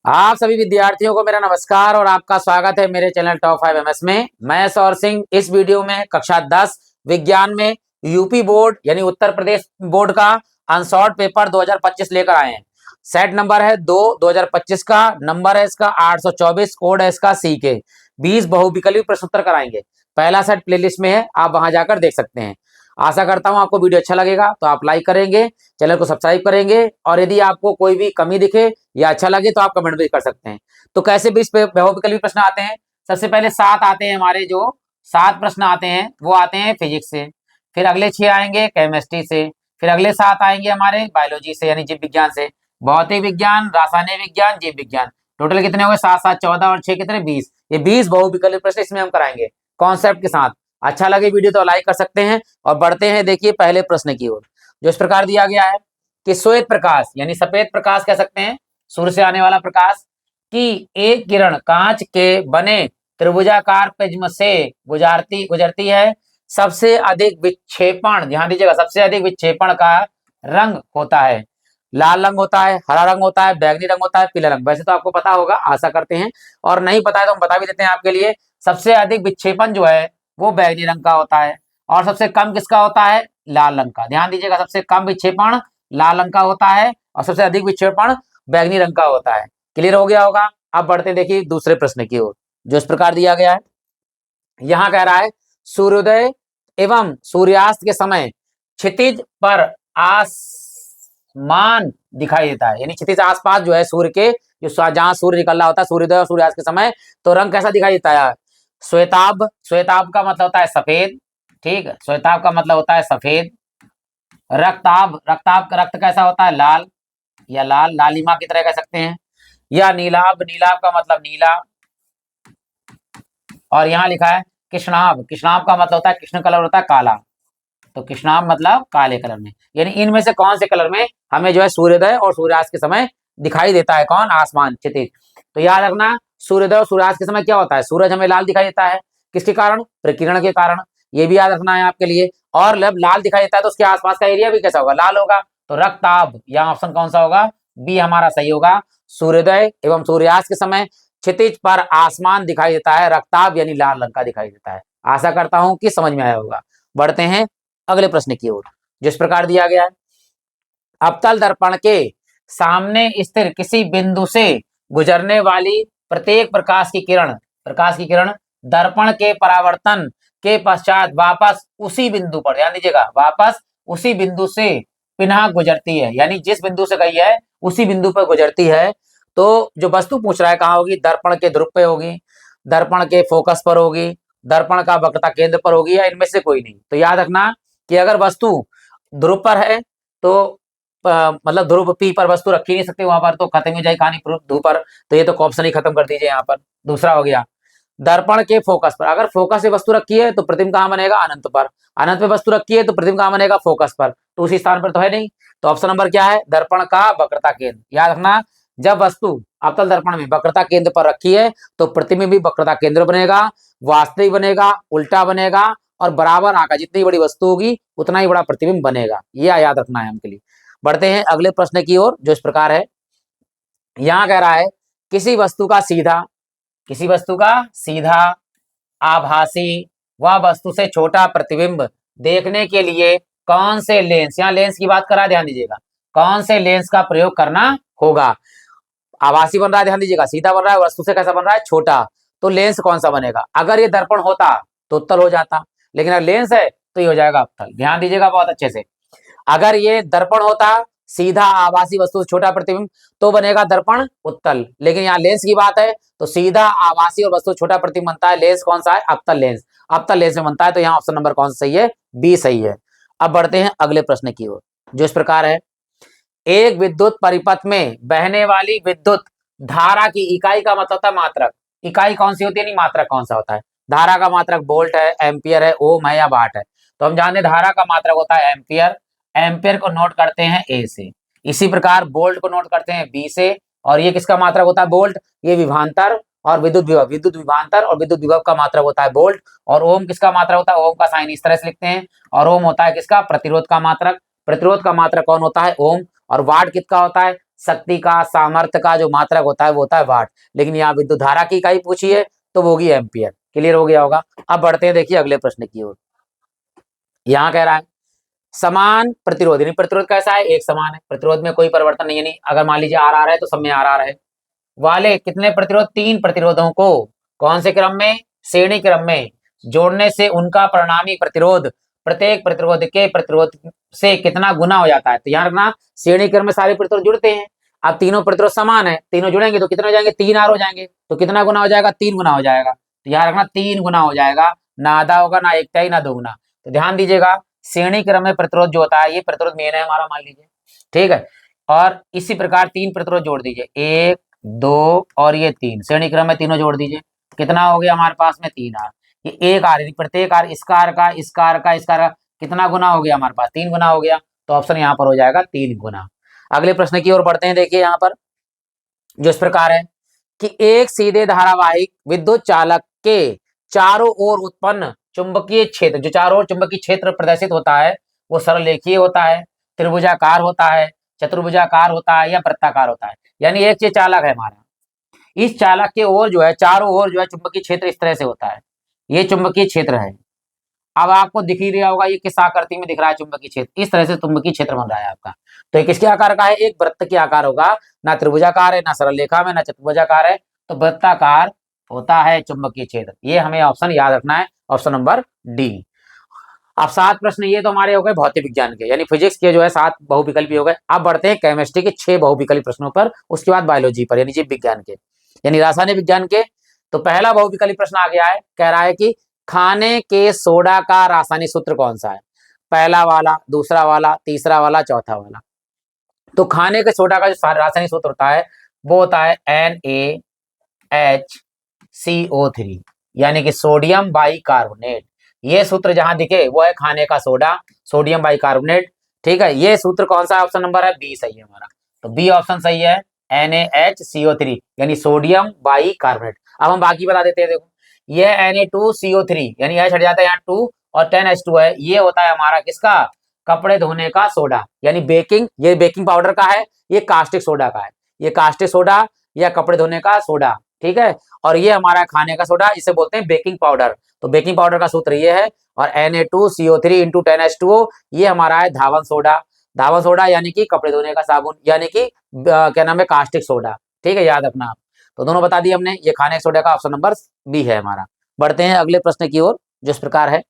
आप सभी विद्यार्थियों को मेरा नमस्कार और आपका स्वागत है मेरे चैनल टॉप 5 एमएस में। मैं सौर सिंह इस वीडियो में कक्षा 10 विज्ञान में यूपी बोर्ड यानी उत्तर प्रदेश बोर्ड का अनसॉर्ट पेपर 2025 लेकर आए हैं। सेट नंबर है 2025 का, नंबर है इसका 824, कोड है इसका CK। 20 बहुविकल्पी प्रश्न उत्तर कराएंगे। पहला सेट प्लेलिस्ट में है, आप वहां जाकर देख सकते हैं। आशा करता हूं आपको वीडियो अच्छा लगेगा, तो आप लाइक करेंगे, चैनल को सब्सक्राइब करेंगे और यदि आपको कोई भी कमी दिखे या अच्छा लगे तो आप कमेंट भी कर सकते हैं। तो कैसे 20 बहुविकल्पी प्रश्न आते हैं? सबसे पहले 7 आते हैं, हमारे जो 7 प्रश्न आते हैं वो आते हैं फिजिक्स से, फिर अगले 6 आएंगे केमिस्ट्री से, फिर अगले 7 आएंगे हमारे बायोलॉजी से यानी जीव विज्ञान से, भौतिक विज्ञान, रासायनिक विज्ञान, जीव विज्ञान। टोटल कितने हो गए? 7 7 14 और 6 कितने? 20। ये 20 बहुविकल्पी प्रश्न इसमें हम कराएंगे कॉन्सेप्ट के साथ। अच्छा लगे वीडियो तो लाइक कर सकते हैं और बढ़ते हैं देखिए पहले प्रश्न की ओर, जो इस प्रकार दिया गया है कि श्वेत प्रकाश यानी सफेद प्रकाश कह सकते हैं, सूर्य से आने वाला प्रकाश की एक किरण कांच के बने त्रिभुजाकार प्रिज्म से गुजरती है। सबसे अधिक विक्षेपण, ध्यान दीजिएगा, सबसे अधिक विक्षेपण का रंग होता है। लाल रंग होता है, हरा रंग होता है, बैगनी रंग होता है, पीला रंग। वैसे तो आपको पता होगा, आशा करते हैं, और नहीं पता है तो हम बता भी देते हैं आपके लिए। सबसे अधिक विक्षेपण जो है वो बैगनी रंग का होता है और सबसे कम किसका होता है? लाल रंग का। ध्यान दीजिएगा, सबसे कम विक्षेपण लाल रंग का होता है और सबसे अधिक विक्षेपण बैगनी रंग का होता है। क्लियर हो गया होगा। अब बढ़ते देखिए दूसरे प्रश्न की ओर, जो इस प्रकार दिया गया है। यहां कह रहा है सूर्योदय एवं सूर्यास्त के समय क्षितिज पर आसमान दिखाई देता है, यानी क्षितिज आसपास जो है सूर्य के, जो जहां सूर्य निकल रहा होता है सूर्योदय और सूर्यास्त के समय, तो रंग कैसा दिखाई देता है? श्वेताभ। श्वेताभ का मतलब होता है सफेद, ठीक है, श्वेताभ का मतलब होता है सफेद। रक्ताभ, रक्ताभ का रक्त कैसा होता है? लाल या लाल, लालिमा की तरह कह सकते हैं। या नीलाभ, नीलाभ का मतलब नीला। और यहाँ लिखा है कृष्णाभ, कृष्णाभ का मतलब होता है, कृष्ण कलर होता है काला, तो कृष्णाभ मतलब काले कलर में। यानी इनमें से कौन से कलर में हमें जो है सूर्योदय और सूर्यास्त के समय दिखाई देता है? कौन? आसमान, क्षितिज। तो याद रखना, सूर्योदय और सूर्यास्त के समय क्या होता है? सूरज हमें लाल दिखाई देता है, किसके कारण? प्रकीर्णन के कारण। ये भी याद रखना है आपके लिए। और जब लाल दिखाई देता है तो उसके आसपास का एरिया भी कैसा होगा? लाल होगा। तो रक्ताभ, यहाँ ऑप्शन कौन सा होगा? बी हमारा सही होगा। सूर्योदय एवं सूर्यास्त के समय क्षितिज पर आसमान दिखाई देता है, रक्ताभ यानी लाल रंग का दिखाई देता है। आशा करता हूं कि समझ में आया होगा। बढ़ते हैं अगले प्रश्न की ओर, जिस प्रकार दिया गया है। अवतल दर्पण के सामने स्थिर किसी बिंदु से गुजरने वाली प्रत्येक प्रकाश की किरण दर्पण के परावर्तन के पश्चात वापस उसी बिंदु पर, ध्यान दीजिएगा, वापस उसी बिंदु से पुनः गुजरती है, यानी जिस बिंदु से गई है उसी बिंदु पर गुजरती है। तो जो वस्तु पूछ रहा है कहाँ होगी? दर्पण के ध्रुव पे होगी, दर्पण के फोकस पर होगी, दर्पण का वक्रता केंद्र पर होगी, या इनमें से कोई नहीं। तो याद रखना कि अगर वस्तु ध्रुव पर है तो मतलब ध्रुव P पर वस्तु रखी नहीं सकते, वहां पर तो खत्म हो जाएगी कहानी ध्रुव पर। तो ये तो ऑप्शन ही खत्म कर दीजिए यहाँ पर। दूसरा हो गया दर्पण के फोकस पर। अगर फोकस से वस्तु रखी है तो प्रतिबिंब कहाँ बनेगा? अनंत पर। अनंत पे वस्तु रखी है तो प्रतिबिंब कहाँ बनेगा? फोकस पर। तो उसी स्थान पर तो है नहीं। तो ऑप्शन नंबर क्या है? दर्पण का वक्रता केंद्र। याद रखना, जब वस्तु अवतल दर्पण में वक्रता केंद्र पर रखी है तो प्रतिबिंब भी वक्रता केंद्र बनेगा, वास्तविक बनेगा, उल्टा बनेगा और बराबर आकार, जितनी बड़ी वस्तु होगी उतना ही बड़ा प्रतिबिंब बनेगा। यह याद रखना है हमके लिए। बढ़ते हैं अगले प्रश्न की ओर, जो इस प्रकार है। यहां कह रहा है किसी वस्तु का सीधा आभासी व वस्तु से छोटा प्रतिबिंब देखने के लिए कौन से लेंस, यहाँ लेंस की बात करा, ध्यान दीजिएगा, कौन से लेंस का प्रयोग करना होगा? आभासी बन रहा है, ध्यान दीजिएगा, सीधा बन रहा है, वस्तु से कैसा बन रहा है? छोटा। तो लेंस कौन सा बनेगा? अगर ये दर्पण होता तो उत्तल हो जाता, लेकिन अगर लेंस है तो ये हो जाएगा अवतल। ध्यान दीजिएगा बहुत अच्छे से। अगर ये दर्पण होता, सीधा आभासी वस्तु से छोटा प्रतिबिंब, तो बनेगा दर्पण उत्तल, लेकिन यहाँ लेंस की बात है तो सीधा आभासी और वस्तु छोटा प्रतिबिंब बनता है। लेंस कौन सा है? अवतल लेंस। अवतल लेंस में बनता है, तो यहाँ ऑप्शन नंबर कौन सा सही है? बी सही है। अब बढ़ते हैं अगले प्रश्न की ओर, जो इस प्रकार है। एक विद्युत परिपथ में बहने वाली विद्युत धारा की इकाई का मतलब होता है मात्रक। इकाई कौन सी होती है? नहीं, मात्रक कौन सा होता है? धारा का मात्रक वोल्ट है, एम्पियर है, ओम है या वाट है? तो हम जानते हैं धारा का मात्रक होता है एम्पियर। एम्पियर को नोट करते हैं ए से, इसी प्रकार वोल्ट को नोट करते हैं बी से। और ये किसका मात्रक होता है? वोल्ट। ये विभवांतर और विद्युत विभव, विद्युत विभवांतर और विद्युत विभव का मात्रक होता है वोल्ट। और ओम किसका मात्रक होता है? ओम का साइन इस तरह से लिखते हैं। और ओम होता है किसका? प्रतिरोध का मात्रक। प्रतिरोध का मात्रक कौन होता है? ओम। और वाट किसका होता है? शक्ति का, सामर्थ्य का जो मात्रक होता है वो होता है वाट, लेकिन यहाँ विद्युत धारा की इकाई पूछी है तो वो होगी एम्पियर। क्लियर हो गया होगा। अब बढ़ते हैं देखिए अगले प्रश्न की ओर। यहाँ कह रहा है समान प्रतिरोध, यानी प्रतिरोध कैसा है, एक समान है, प्रतिरोध में कोई परिवर्तन नहीं, यानी अगर मान लीजिए आर आर है तो सब में आर आर है, वाले कितने प्रतिरोध, 3 प्रतिरोधों को कौन से क्रम में, श्रेणी क्रम में जोड़ने से उनका परिणामी प्रतिरोध प्रत्येक प्रतिरोध के प्रतिरोध से कितना गुना हो जाता है। तो यहाँ रखना श्रेणी क्रम में सारे प्रतिरोध जुड़ते हैं, अब तीनों प्रतिरोध समान है, तीनों जुड़ेंगे तो कितने हो जाएंगे, 3 आर हो जाएंगे, तो कितना गुना हो जाएगा, 3 गुना हो जाएगा। तो यहाँ रखना 3 गुना हो जाएगा, ना आधा होगा, ना एक तिहाई, ना 2 गुना। तो ध्यान दीजिएगा श्रेणी क्रम में प्रतिरोध जो होता है, ये प्रतिरोध मेन है हमारा, मान लीजिए, ठीक है। और इसी प्रकार 3 प्रतिरोध जोड़ दीजिए, 1 2 और ये 3, श्रेणी क्रम में तीनों जोड़ दीजिए, कितना हो गया हमारे पास में 3 आर। ये एक आर, प्रत्येक आर इसका आर का, इसका आर का, इसका आर का कितना गुना हो गया हमारे पास, 3 गुना हो गया। तो ऑप्शन यहाँ पर हो जाएगा 3 गुना। अगले प्रश्न की ओर बढ़ते हैं। देखिए यहाँ पर जो इस प्रकार है कि एक सीधे धारावाहिक विद्युत चालक के चारों ओर उत्पन्न चुंबकीय क्षेत्र, जो चारों ओर चुंबकीय क्षेत्र प्रदर्शित होता है वो सरलेखीय होता है, त्रिभुजाकार होता है, चतुर्भुजाकार होता है या वृत्ताकार होता है। यानी एक ये चालक है हमारा, इस चालक के ओर जो है, चारों ओर जो है चुंबकीय क्षेत्र इस तरह से होता है, ये चुंबकीय क्षेत्र है। अब आपको दिख ही रहा होगा ये किस आकृति में दिख रहा है चुंबकीय क्षेत्र, इस तरह से चुंबकीय क्षेत्र बन रहा है आपका। तो ये किसके आकार का है, एक वृत्त के आकार होगा, ना त्रिभुजाकार है, ना सरल रेखा में, ना चतुर्भुजाकार है, तो वृत्ताकार होता है चुंबकीय क्षेत्र। ये हमें ऑप्शन याद रखना है, ऑप्शन नंबर डी। अब 7 प्रश्न ये तो हमारे हो गए भौतिक विज्ञान के, यानी फिजिक्स के जो है 7 बहुविकल्पी हो गए। अब बढ़ते हैं केमिस्ट्री के 6 बहुविकल्पी प्रश्नों पर, उसके बाद बायोलॉजी पर, यानी जीव विज्ञान के, यानी रासायनिक विज्ञान के। तो पहला बहुविकल्पी प्रश्न आ गया है, कह रहा है कि खाने के सोडा का रासायनिक सूत्र कौन सा है, पहला वाला, दूसरा वाला, तीसरा वाला, चौथा वाला। तो खाने के सोडा का जो रासायनिक सूत्र होता है वो होता है NaHCO3, यानी कि सोडियम बाइकार्बोनेट। ये सूत्र जहां दिखे वो है खाने का सोडा, सोडियम बाइकार्बोनेट, ठीक है। ये सूत्र कौन सा, ऑप्शन नंबर है बी सही है हमारा, तो बी ऑप्शन सही है, NaHCO3 यानी सोडियम बाइकार्बोनेट। अब हम बाकी बता देते हैं, देखो ये Na2CO3 यानी H हट जाता है यहाँ 2 और 10H2 है, ये होता है हमारा किसका, कपड़े धोने का सोडा, यानी बेकिंग, ये बेकिंग पाउडर का है, ये कास्टिक सोडा का है, ये कास्टिक सोडा या कपड़े धोने का सोडा, ठीक है। और ये हमारा खाने का सोडा, इसे बोलते हैं बेकिंग पाउडर। तो बेकिंग पाउडर का सूत्र ये है, और Na2CO3 इंटू 10H2O ये हमारा है धावन सोडा, धावन सोडा यानी कि कपड़े धोने का साबुन, यानी कि क्या नाम है, कास्टिक सोडा, ठीक है, याद रखना आप। तो दोनों बता दिए हमने, ये खाने सोडा का ऑप्शन नंबर बी है हमारा। बढ़ते हैं अगले प्रश्न की ओर, जो इस प्रकार है,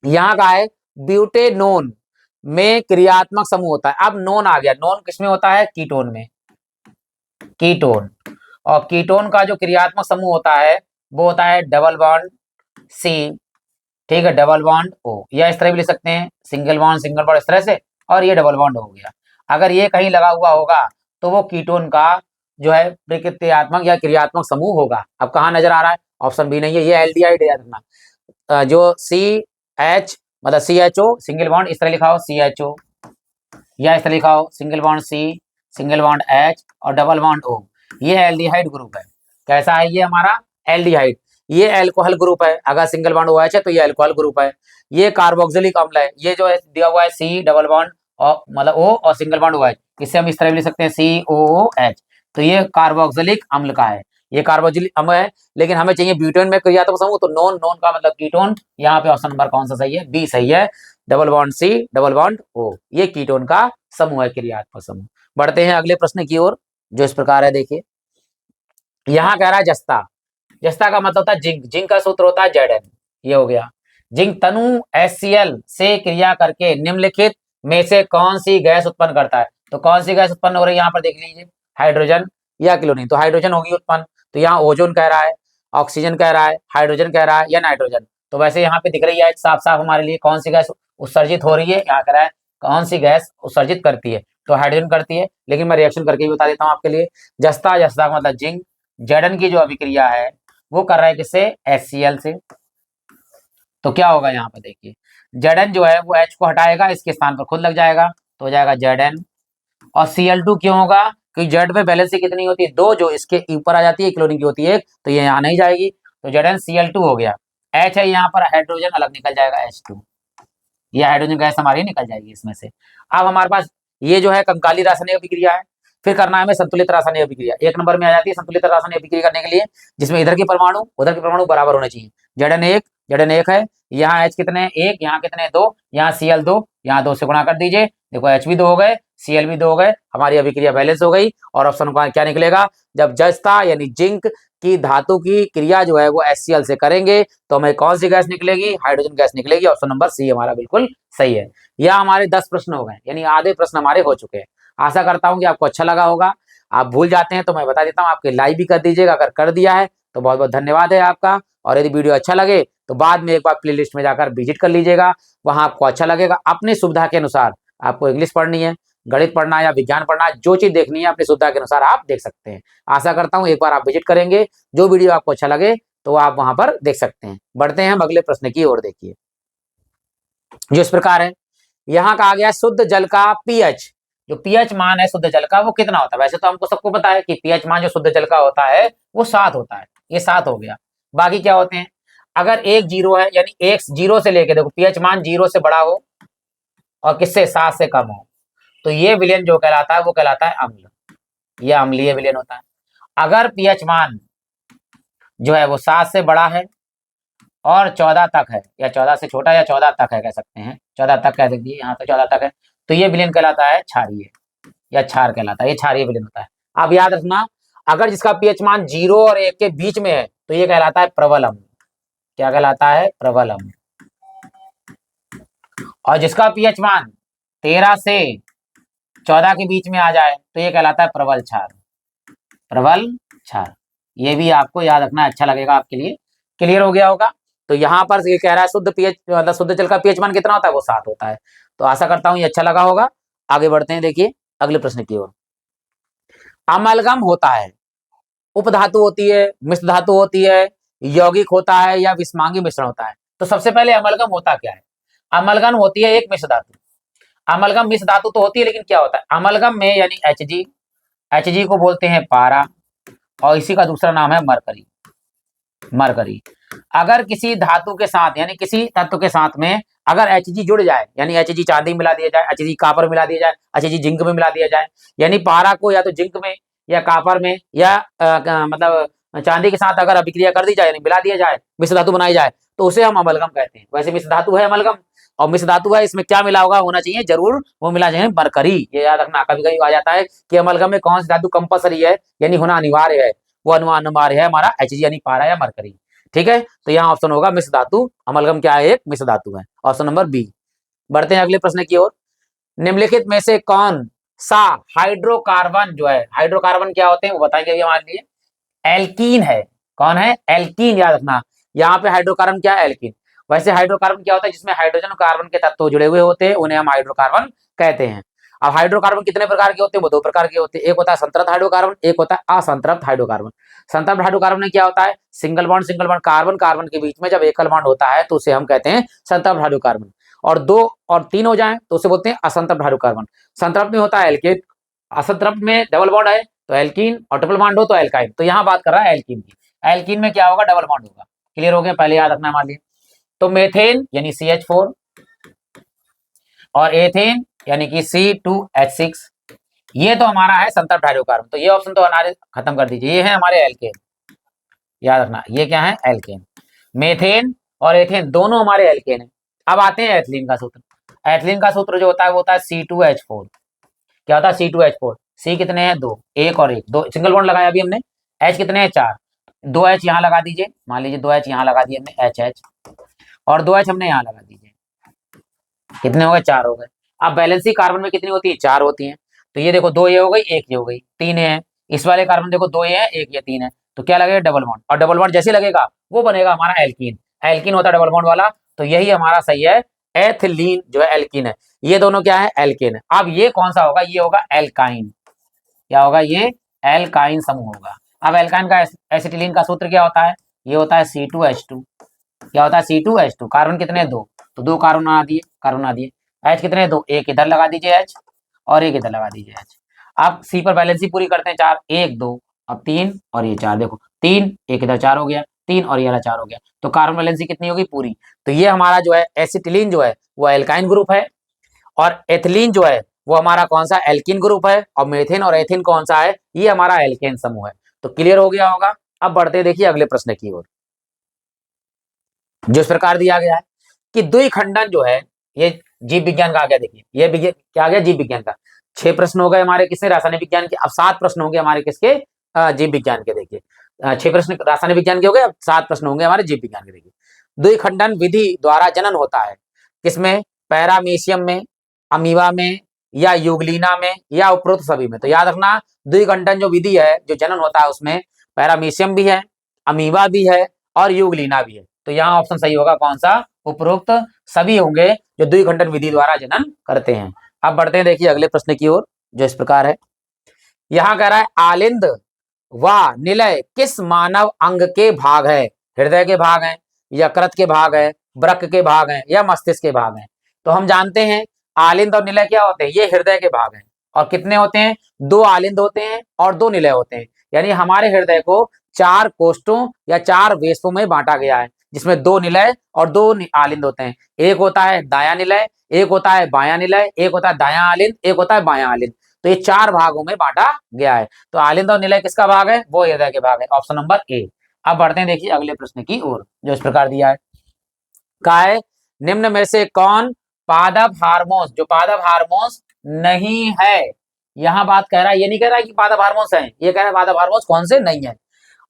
यहाँ का है ब्यूटेनोन में क्रियात्मक समूह होता है। अब नोन आ गया, नोन किसमें होता है, कीटोन में, कीटोन। और कीटोन का जो क्रियात्मक समूह होता है वो होता है डबल बॉन्ड सी, ठीक है, डबल बॉन्ड ओ, या इस तरह भी लिख सकते हैं सिंगल बॉन्ड इस तरह से, और ये डबल बॉन्ड हो गया। अगर ये कहीं लगा हुआ होगा तो वो कीटोन का जो है प्रकृत्यात्मक या क्रियात्मक समूह होगा। अब कहाँ नजर आ रहा है, ऑप्शन बी नहीं है, ये एल्डिहाइड याद रखना। जो CH मतलब CHO सिंगल बॉन्ड इस तरह लिखा हो CHO, या इस तरह लिखा हो single bond C single bond H और डबल बॉन्ड O, ये एल्डिहाइड ग्रुप है। कैसा है ये हमारा, एल्डिहाइड। ये अल्कोहल ग्रुप है, अगर सिंगल बॉन्ड OH है तो ये अल्कोहल ग्रुप है। ये कार्बोक्सिलिक अम्ल है, ये जो है दिया हुआ है C डबल बॉन्ड और मतलब O और सिंगल बॉन्ड OH, इससे हम इस तरह भी लिख सकते हैं COOH, तो ये कार्बोक्सिलिक अम्ल का है, ये कार्बोक्सिलिक अम्ल है। लेकिन हमें चाहिए ब्यूटेन में क्रियात्मक समूह, तो नॉन, नॉन का मतलब कीटोन, यहाँ पे ऑप्शन नंबर कौन सा सही है, बी सही है, double bond C double bond O, ये कीटोन का समूह है, क्रियात्मक समूह। बढ़ते हैं अगले प्रश्न की ओर, जो इस प्रकार है, देखिए यहाँ कह रहा है जस्ता, जस्ता का मतलब होता है जिंक, जिंक का सूत्र होता है Zn, ये हो गया। जिंक तनु HCl से क्रिया करके निम्नलिखित में से कौन सी गैस उत्पन्न करता है। तो कौन सी गैस उत्पन्न हो रही है यहाँ पर देख लीजिए, हाइड्रोजन या क्लोरीन, तो हाइड्रोजन होगी उत्पन्न। तो यहाँ ओजोन कह रहा है, ऑक्सीजन कह रहा है, हाइड्रोजन कह रहा है या नाइट्रोजन। तो वैसे यहाँ पे दिख रही है साफ साफ हमारे लिए कौन सी गैस उत्सर्जित हो रही है, यहाँ कह रहा है कौन सी गैस उत्सर्जित करती है, तो हाइड्रोजन करती है। लेकिन मैं रिएक्शन करके भी बता देता हूँ आपके लिए, जस्ता, जस्ता का मतलब जिंक, Zn की जो अभिक्रिया है वो कर रहा है किससे, HCl से। तो क्या होगा यहाँ पर देखिए, Zn जो है वो H को हटाएगा, इसके स्थान पर खुद लग जाएगा, तो हो जाएगा Zn। और Cl2 क्यों होगा, क्योंकि Z में बैलेंस कितनी होती है, 2, जो इसके ऊपर आ जाती है, क्लोरीन की होती है 1, तो ये यहाँ नहीं जाएगी, तो ZnCl2 हो गया। H है यहाँ पर, हाइड्रोजन अलग निकल जाएगा H2, यह हाइड्रोजन गैस हमारी निकल जाएगी इसमें से। अब हमारे पास ये जो है कंकाली रासायनिक अभिक्रिया है, फिर करना है हमें संतुलित रासायनिक अभिक्रिया। 1 नंबर में आ जाती है संतुलित रासायनिक अभिक्रिया करने के लिए, जिसमें इधर के परमाणु उधर के परमाणु बराबर होने चाहिए। Zn1 है, यहाँ H कितने 1, यहाँ कितने 2, यहाँ Cl2, यहाँ 2 से गुणा कर दीजिए, देखो H भी 2 हो गए, Cl भी 2 हो गए, हमारी अभिक्रिया बैलेंस हो गई। और ऑप्शन का क्या निकलेगा, जब जस्ता यानी जिंक की धातु की क्रिया जो है वो HCl से करेंगे तो हमें कौन सी गैस निकलेगी, हाइड्रोजन गैस निकलेगी। ऑप्शन नंबर सी हमारा बिल्कुल सही है। यह हमारे 10 प्रश्न हो गए, यानी आधे प्रश्न हमारे हो चुके हैं। आशा करता हूं कि आपको अच्छा लगा होगा। आप भूल जाते हैं तो मैं बता देता हूं, आपके लाइक भी कर दीजिएगा, अगर कर दिया है तो बहुत बहुत धन्यवाद है आपका। और यदि वीडियो अच्छा लगे तो बाद में एक बार प्लेलिस्ट में जाकर विजिट कर लीजिएगा, वहां आपको अच्छा लगेगा। अपनी सुविधा के अनुसार आपको इंग्लिश पढ़नी है, गणित पढ़ना है या विज्ञान पढ़ना है, जो चीज देखनी है अपनी सुविधा के अनुसार आप देख सकते हैं। आशा करता हूं एक बार आप विजिट करेंगे, जो वीडियो आपको अच्छा लगे तो आप वहां पर देख सकते हैं। बढ़ते हैं हम अगले प्रश्न की ओर। देखिए जो इस प्रकार है, यहाँ का आ गया शुद्ध जल का पीएच। जो पीएच मान है शुद्ध जल का वो कितना होता है, वैसे तो हमको सबको पता है कि पीएच मान जो शुद्ध जल का होता है वो 7 होता है, ये 7 हो गया। बाकी क्या होते हैं, अगर एक 0 है यानी एक 0 से लेके देखो पीएच मान 0 से बड़ा हो और किससे 7 से कम हो, तो ये विलयन जो कहलाता है वो कहलाता है अम्ल, ये अम्लीय विलयन होता है। अगर पीएच मान जो है वो 7 से बड़ा है और 14 तक है, या 14 से छोटा या 14 तक है कह सकते हैं, 14 तक कह सकती है, यहाँ तो 14 तक है, तो ये विलयन कहलाता है क्षारीय या क्षार कहलाता है, ये क्षारीय विलयन होता है। अब याद रखना, अगर जिसका पीएच मान 0 और 1 के बीच में है तो ये कहलाता है प्रबल अम्ल। क्या कहलाता है, प्रबल अम्ल। और जिसका पीएच मान 13 से 14 के बीच में आ जाए तो ये कहलाता है प्रबल क्षार, प्रबल क्षार। ये भी आपको याद रखना, अच्छा लगेगा आपके लिए, क्लियर हो गया होगा। तो यहाँ पर ये कह रहा है शुद्ध पीएच मतलब शुद्ध जल का पीएच मान कितना होता है, वो 7 होता है। तो आशा करता हूँ ये अच्छा लगा होगा। आगे बढ़ते हैं, देखिए अगले प्रश्न की ओर। अमलगम होता है, उपधातु होती है, मिश्र धातु होती है, यौगिक होता है या विस्मांगी मिश्रण होता है। तो सबसे पहले अमलगम होता क्या है, अमलगम होती है एक मिश्र धातु। अमलगम मिश्र धातु तो होती है, लेकिन क्या होता है अमलगम में, यानी Hg को बोलते हैं पारा और इसी का दूसरा नाम है मरकरी, मरकरी। अगर किसी धातु के साथ यानी किसी तत्व के साथ में अगर Hg जुड़ जाए, यानी Hg चांदी मिला दिया जाए, Hg कॉपर मिला दिया जाए, Hg जिंक में मिला दिया जाए, यानी पारा को या तो जिंक में या कॉपर में या मतलब चांदी के साथ अगर अभिक्रिया कर दी जाए यानी मिला दिया जाए, मिश्र धातु बनाई जाए, तो उसे हम अमलगम कहते हैं। वैसे मिश्र धातु है अमलगम, और मिश्र धातु है, इसमें क्या मिला होगा, होना चाहिए जरूर वो मिला चाहिए मरकरी। ये याद रखना, कभी कभी आ जाता है कि अमलगम में कौन सी धातु कंपलसरी है यानी होना अनिवार्य है, वो अनिवार्य है हमारा Hg यानी पारा या मरकरी। ठीक है, तो यहाँ ऑप्शन होगा मिश्र धातु, अमलगम क्या है, एक मिश्र धातु है, ऑप्शन नंबर बी। बढ़ते हैं अगले प्रश्न की ओर। निम्नलिखित में से कौन सा हाइड्रोकार्बन जो है, हाइड्रोकार्बन क्या होते हैं वो बताएंगे हमारे लिए, एल्कीन है। कौन है, एल्कीन। याद रखना, यहाँ पे हाइड्रोकार्बन क्या है, एल्कीन। वैसे हाइड्रोकार्बन क्या होता है, जिसमें हाइड्रोजन और कार्बन के तत्व जुड़े हुए होते हैं उन्हें हम हाइड्रोकार्बन कहते हैं। अब हाइड्रोकार्बन कितने प्रकार के होते हैं, वो 2 प्रकार के होते हैं, एक होता है संतृप्त हाइड्रोकार्बन, एक होता है असंतृप्त हाइड्रोकार्बन। संतृप्त हाइड्रोकार्बन में क्या होता है, सिंगल बॉन्ड कार्बन कार्बन के बीच में जब एकल बॉन्ड होता है तो उसे हम कहते हैं संतृप्त हाइड्रोकार्बन। और 2 और 3 हो जाए तो उसे बोलते हैं असंतृप्त हाइड्रोकार्बन। संतृप्त में होता है एल्केन, असंतृप्त में डबल बॉन्ड है तो एल्कीन, और ट्रिपल बॉन्ड हो तो एल्काइन। तो यहाँ बात कर रहा है एल्कीन की। एल्कीन में क्या होगा, डबल बॉन्ड होगा। क्लियर हो गया, पहले याद रखना हमारे लिए। तो मेथेन यानी CH4 और एथेन यानी कि C2H6, ये तो हमारा है संतृप्त हाइड्रोकार्बन। तो ये ऑप्शन तो हमारे खत्म कर दीजिए, ये है हमारे एल्केन। याद रखना ये क्या है, एल्केन। मेथेन और एथेन दोनों हमारे एल्केन है। अब आते हैं एथिलीन का सूत्र। एथिलीन का सूत्र जो होता है वो होता है C2H4। क्या होता है, C2H4। C कितने हैं, 2, 1 और 1, 2 सिंगल बॉन्ड लगाया अभी हमने। H कितने हैं, 4, 2 H यहाँ लगा दीजिए, मान लीजिए 2 H यहाँ लगा दिए हमने, HH, और 2 H हमने यहाँ लगा दीजिए, कितने हो गए, 4 हो गए। अब बैलेंसी कार्बन में कितनी होती है, 4 होती हैं। तो ये देखो 2 ये हो गई, 1 ये हो गई, 3 है। इस वाले कार्बन देखो 2 ये है, 1 ये 3 है, तो क्या लगेगा, डबल बॉन्ड। और डबल बॉन्ड जैसे लगेगा वो बनेगा हमारा एल्कीन। एल्कीन होता है डबल बॉन्ड वाला, तो यही हमारा सही है, एथिलीन जो है एल्कीन है। ये दोनों क्या है, एल्केन है। अब ये कौन सा होगा, ये होगा एल्काइन। क्या होगा, ये एल्काइन समूह होगा। अब एल्काइन का एसिटिलीन का सूत्र क्या होता है, ये होता है C2H2। क्या होता है, C2H2। कार्बन कितने, 2, तो 2 कार्बन आ दिए, कार्बन आ दिए। H कितने, 2, 1 इधर लगा दीजिए H, और 1 इधर लगा दीजिए H। अब C पर बैलेंसी पूरी करते हैं, 4, 1 2, अब 3 और ये 4, देखो 3 1 इधर 4 हो गया, 3 और ये वाला 4 हो गया, तो कार्बन बैलेंसी कितनी होगी, पूरी। तो ये हमारा जो है एसिटिलीन जो है वो एल्काइन ग्रुप है, और एथिलीन जो है वो हमारा कौन सा एल्किन ग्रुप है, और मेथिन और एथिन कौन सा है, ये हमारा एल्केन समूह है। तो क्लियर हो गया होगा। अब बढ़ते देखिए अगले प्रश्न की ओर, जो इस प्रकार दिया गया है कि द्विखंडन जो है, ये जीव विज्ञान का आ गया। देखिए ये विज्ञान क्या आ गया, जीव विज्ञान का। 6 प्रश्न हो गए हमारे किससे, रासायनिक विज्ञान के। अब 7 प्रश्न होंगे हमारे किसके, जीव विज्ञान के। देखिए 6 प्रश्न रासायनिक विज्ञान के हो गए, अब 7 प्रश्न होंगे हमारे जीव विज्ञान के। देखिए द्विखंडन विधि द्वारा जनन होता है किसमें, पैरामीशियम में, अमीबा में, या यूग्लिना में, या उपरोक्त सभी में। तो याद रखना द्विखंडन जो विधि है, जो जनन होता है, उसमें पैरामीशियम भी है, अमीबा भी है, और यूग्लिना भी है। तो यहाँ ऑप्शन सही होगा कौन सा, उपरोक्त सभी होंगे जो द्विखंडन विधि द्वारा जनन करते हैं। अब बढ़ते हैं देखिए अगले प्रश्न की ओर, जो इस प्रकार है। यहाँ कह रहा है आलिंद व निलय किस मानव अंग के भाग है, हृदय के भाग हैं, यकृत के भाग है, वृक्क के भाग हैं, या मस्तिष्क के भाग हैं। तो हम जानते हैं आलिंद और निलय क्या होते हैं, ये हृदय के भाग हैं। और कितने होते हैं, 2 आलिंद होते हैं और 2 निलय होते हैं। यानी हमारे हृदय को 4 कोष्ठों या 4 वेशों में बांटा गया है, जिसमें 2 निलय और 2 आलिंद होते हैं। एक होता है दायां निलय, एक होता है बायां निलय, एक होता है दायां आलिंद, एक होता है बायां आलिंद। तो ये 4 भागों में बांटा गया है। तो आलिंद और निलय किसका भाग है, वो हृदय के भाग है, ऑप्शन नंबर ए। अब बढ़ते हैं देखिए अगले प्रश्न की ओर, जो इस प्रकार दिया है। कहा है निम्न में से कौन पादप हार्मोन्स, जो पादप हार्मोन्स नहीं है। यहां बात कह रहा है, ये नहीं कह रहा है कि पादप हार्मोन्स हैं, ये कह रहा है पादप हार्मोन्स कौन से नहीं है।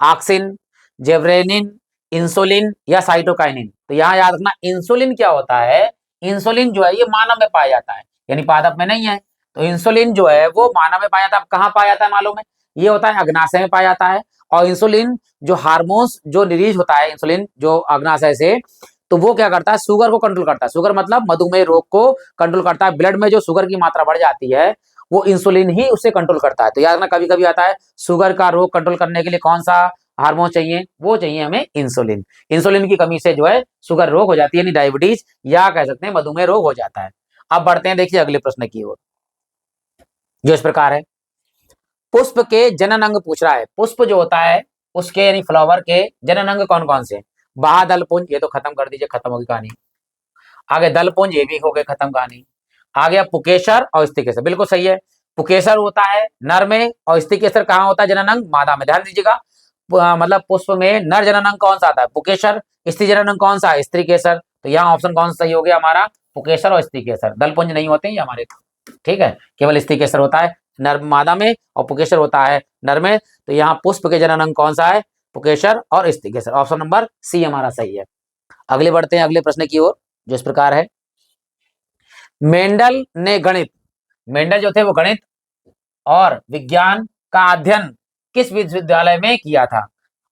ऑक्सिन, जेवरेनिन, इंसुलिन, या साइटोकाइनिन। तो यहाँ याद रखना इंसुलिन क्या होता है, इंसुलिन जो है ये मानव में पाया जाता है, यानी पादप में नहीं है। तो इंसुलिन जो है वो मानव में पाया जाता है। कहाँ पाया जाता है मालूम है, ये होता है अग्नाशय में पाया जाता है। और इंसुलिन जो हार्मोन्स जो रिलीज होता है, इंसुलिन जो अग्नाशय से, तो वो क्या करता है, शुगर को कंट्रोल करता है। शुगर मतलब मधुमेह रोग को कंट्रोल करता है। ब्लड में जो शुगर की मात्रा बढ़ जाती है, वो इंसुलिन ही उसे कंट्रोल करता है। तो याद रखना कभी कभी आता है शुगर का रोग कंट्रोल करने के लिए कौन सा हार्मोन चाहिए, वो चाहिए हमें इंसुलिन। इंसुलिन की कमी से जो है शुगर रोग हो जाती है, यानी डायबिटीज, या कह सकते हैं मधुमेह रोग हो जाता है। अब बढ़ते हैं देखिए अगले प्रश्न की ओर, जो इस प्रकार है। पुष्प के जनन अंग पूछ रहा है। पुष्प जो होता है उसके यानी फ्लावर के जनन अंग कौन कौन से, बाह्यदलपुंज, ये तो खत्म कर दीजिए, खत्म होगी कहानी। आगे दलपुंज, ये भी हो गए खत्म कहानी। आ गया पुकेसर और स्त्रीकेसर, बिल्कुल सही है। पुकेसर होता है नर में, और स्त्रीकेसर कहाँ होता है, जनन अंग मादा में। ध्यान दीजिएगा मतलब पुष्प में नर जनन अंग कौन सा आता है, पुकेसर। स्त्री जनन अंग कौन सा है, स्त्रीकेसर। तो यहाँ ऑप्शन कौन सा सही हो गया हमारा, पुकेसर और स्त्रीकेसर। दलपुंज नहीं होते ये हमारे, ठीक है, केवल स्त्रीकेसर होता है नर मादा में, और पुकेसर होता है नर में। तो यहाँ पुष्प के जनन अंग कौन सा है, पुकेसर और स्त्रीकेसर। ऑप्शन नंबर सी हमारा सही है। अगले बढ़ते हैं अगले प्रश्न की ओर, जो इस प्रकार है। मेंडल ने गणित, मेंडल जो थे वो गणित और विज्ञान का अध्ययन किस विश्वविद्यालय में किया था,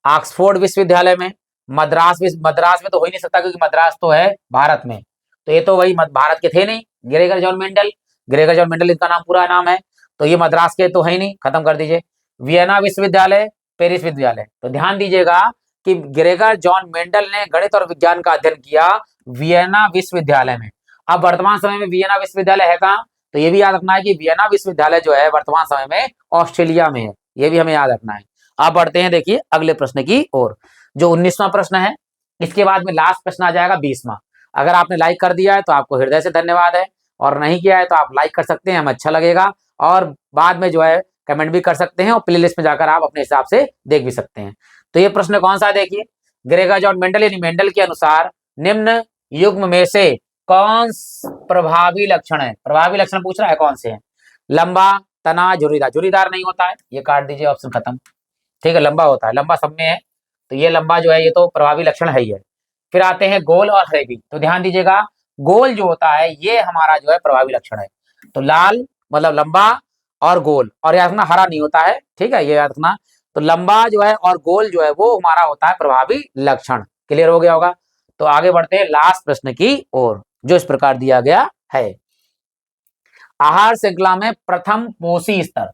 ऑक्सफोर्ड विश्वविद्यालय में, मद्रास में तो हो ही नहीं सकता क्योंकि मद्रास तो है भारत में। तो ये तो वही भारत के थे नहीं, Gregor John Mendel, Gregor John Mendel इनका नाम पूरा नाम है। तो ये मद्रास के तो है ही नहीं, खत्म कर दीजिए। वियना विश्वविद्यालय, पेरिस विश्वविद्यालय। तो ध्यान दीजिएगा कि ग्रेगर जॉन मेंडल ने गणित और विज्ञान का अध्ययन किया वियना विश्वविद्यालय में। अब वर्तमान समय में वियना विश्वविद्यालय है कहाँ, तो ये भी याद रखना है कि वियना विश्वविद्यालय जो है वर्तमान समय में ऑस्ट्रेलिया में है, ये भी हमें याद रखना है। अब बढ़ते हैं देखिए अगले प्रश्न की ओर, जो 19वां प्रश्न है। इसके बाद में लास्ट प्रश्न आ जाएगा 20वां। अगर आपने लाइक कर दिया है तो आपको हृदय से धन्यवाद है, और नहीं किया है तो आप लाइक कर सकते हैं, हमें अच्छा लगेगा। और बाद में जो है कमेंट भी कर सकते हैं, और प्ले लिस्ट में जाकर आप अपने हिसाब से देख भी सकते हैं। तो ये प्रश्न कौन सा है देखिए, ग्रेगर जॉन मेंडल यानी मेंडल के अनुसार निम्न युग्म में से कौन प्रभावी लक्षण है, प्रभावी लक्षण पूछ रहा है कौन से हैं, लंबा, तना, झुर्रीदार। झुर्रीदार नहीं होता है, ये काट दीजिए, ऑप्शन खत्म, ठीक है। लंबा होता है, लंबा सब में है, तो ये लंबा जो है ये तो प्रभावी लक्षण है ही है। फिर आते हैं गोल और हरे भी। तो ध्यान दीजिएगा गोल जो होता है ये हमारा जो है प्रभावी लक्षण है। तो लाल मतलब लंबा और गोल, और याद रखना हरा नहीं होता है, ठीक है, ये याद रखना। तो लंबा जो है और गोल जो है वो हमारा होता है प्रभावी लक्षण। क्लियर हो गया होगा। तो आगे बढ़ते हैं लास्ट प्रश्न की ओर, जो इस प्रकार दिया गया है। आहार श्रृंखला में प्रथम पोषी स्तर,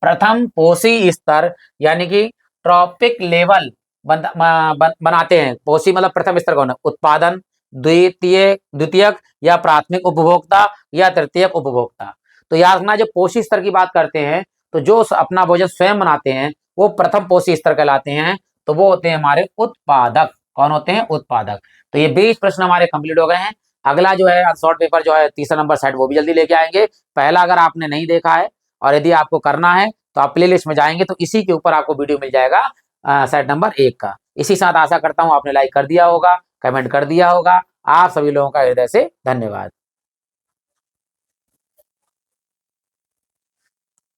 प्रथम पोषी स्तर यानी कि ट्रॉपिक लेवल बनाते हैं। पोषी मतलब प्रथम स्तर कौन है, उत्पादन, द्वितीयक या प्राथमिक उपभोक्ता या तृतीयक उपभोक्ता। तो याद रखना जब पोषी स्तर की बात करते हैं तो जो अपना भोजन स्वयं बनाते हैं वो प्रथम पोषी स्तर कहलाते हैं। तो वो होते हैं हमारे उत्पादक। कौन होते हैं, उत्पादक। तो ये 20 प्रश्न हमारे कंप्लीट हो गए हैं। अगला जो है शॉर्ट पेपर जो है तीसरा नंबर सेट वो भी जल्दी लेके आएंगे। पहला अगर आपने नहीं देखा है और यदि आपको करना है तो आप प्ले लिस्ट में जाएंगे तो इसी के ऊपर आपको वीडियो मिल जाएगा सेट नंबर 1 का। इसी साथ आशा करता हूँ आपने लाइक कर दिया होगा, कमेंट कर दिया होगा। आप सभी लोगों का हृदय से धन्यवाद।